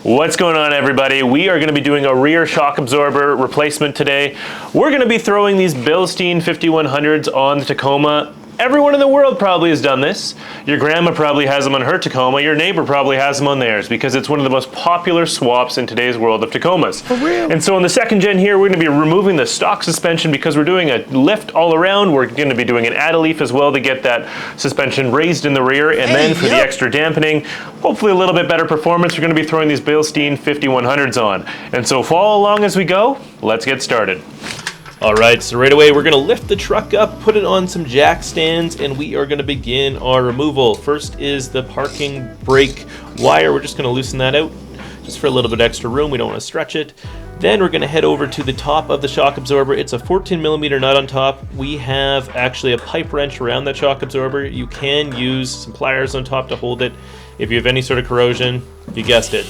What's going on, everybody? We are going to be doing a rear shock absorber replacement today. We're going to be throwing these Bilstein 5100s on the Tacoma. Everyone in the world probably has done this. Your grandma probably has them on her Tacoma. Your neighbor probably has them on theirs because it's one of the most popular swaps in today's world of Tacomas. For real? And so in the second gen here, we're going to be removing the stock suspension because we're doing a lift all around. We're going to be doing an add-a-leaf as well to get that suspension raised in the rear. And then for the extra dampening, hopefully a little bit better performance, we're going to be throwing these Bilstein 5100s on. And so follow along as we go. Let's get started. All right, so right away we're going to lift the truck up, put it on some jack stands, and we are going to begin our removal. First is the parking brake wire. We're just going to loosen that out just for a little bit extra room. We don't want to stretch it. Then we're going to head over to the top of the shock absorber. It's a 14mm nut on top. We have actually a pipe wrench around that shock absorber. You can use some pliers on top to hold it if you have any sort of corrosion. You guessed it.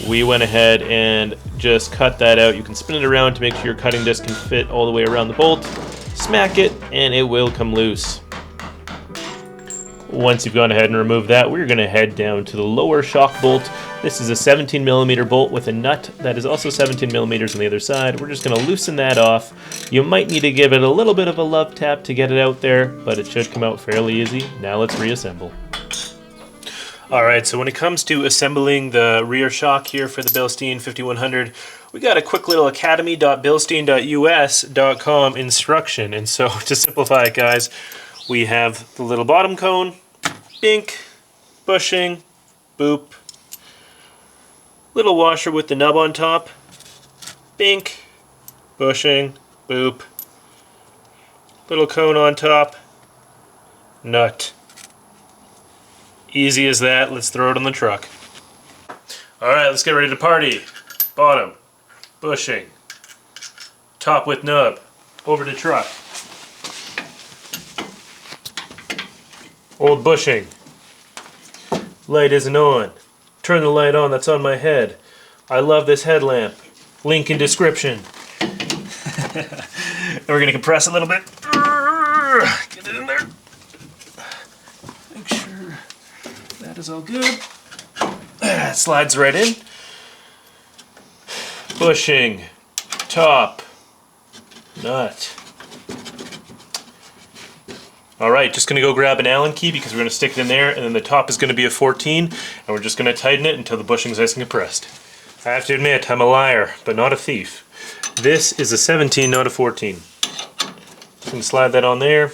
We went ahead and just cut that out. You can spin it around to make sure your cutting disc can fit all the way around the bolt. Smack it and it will come loose. Once you've gone ahead and removed that, we're going to head down to the lower shock bolt. This is a 17mm bolt with a nut that is also 17mm on the other side. We're just going to loosen that off. You might need to give it a little bit of a love tap to get it out there, but it should come out fairly easy. Now let's reassemble. Alright, so when it comes to assembling the rear shock here for the Bilstein 5100, we got a quick little academy.bilstein.us.com instruction. And so to simplify it, guys, we have the little bottom cone, bink, bushing, boop, little washer with the nub on top, bink, bushing, boop, little cone on top, nut. Easy as that. Let's throw it on the truck. Alright, let's get ready to party. Bottom, bushing, top with nub, over to truck. Old bushing. Light isn't on. Turn the light on, that's on my head. I love this headlamp. Link in description. And we're going to compress a little bit. Get it in there. Make sure that is all good. It slides right in. Bushing, top, nut. Alright, just going to go grab an Allen key because we're going to stick it in there, and then the top is going to be a 14, and we're just going to tighten it until the bushing is nice and compressed. I have to admit, I'm a liar, but not a thief. This is a 17, not a 14. Just going to slide that on there.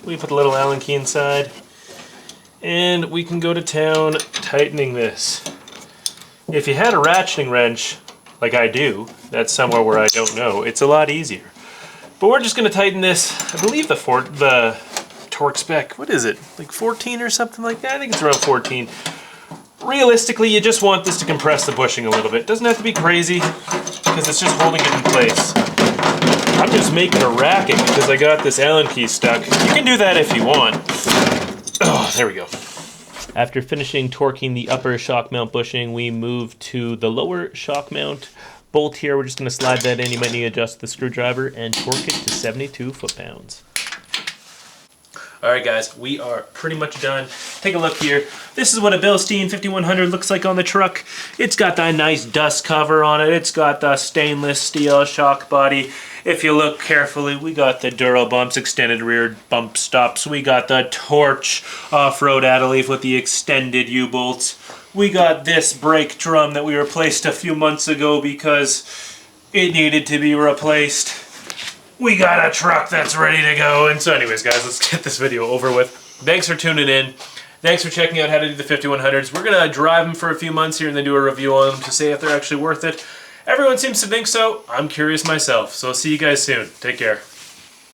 We put a little Allen key inside. And we can go to town tightening this. If you had a ratcheting wrench, like I do, that's somewhere where I don't know, it's a lot easier. But we're just going to tighten this, I believe the torque spec, what is it, like 14 or something like that? I think it's around 14. Realistically, you just want this to compress the bushing a little bit. It doesn't have to be crazy, because it's just holding it in place. I'm just making a racket because I got this Allen key stuck. You can do that if you want. Oh, there we go. After finishing torquing the upper shock mount bushing, we move to the lower shock mount bolt here. We're just going to slide that in. You might need to adjust the screwdriver and torque it to 72 foot-pounds. Alright guys, we are pretty much done. Take a look here. This is what a Bilstein 5100 looks like on the truck. It's got that nice dust cover on it. It's got the stainless steel shock body. If you look carefully, we got the Duro bumps, extended rear bump stops. We got the Torch Offroad add-a-leaf with the extended U-bolts. We got this brake drum that we replaced a few months ago because it needed to be replaced. We got a truck that's ready to go. And so anyways, guys, let's get this video over with. Thanks for tuning in. Thanks for checking out how to do the 5100s. We're going to drive them for a few months here and then do a review on them to see if they're actually worth it. Everyone seems to think so. I'm curious myself. So I'll see you guys soon. Take care.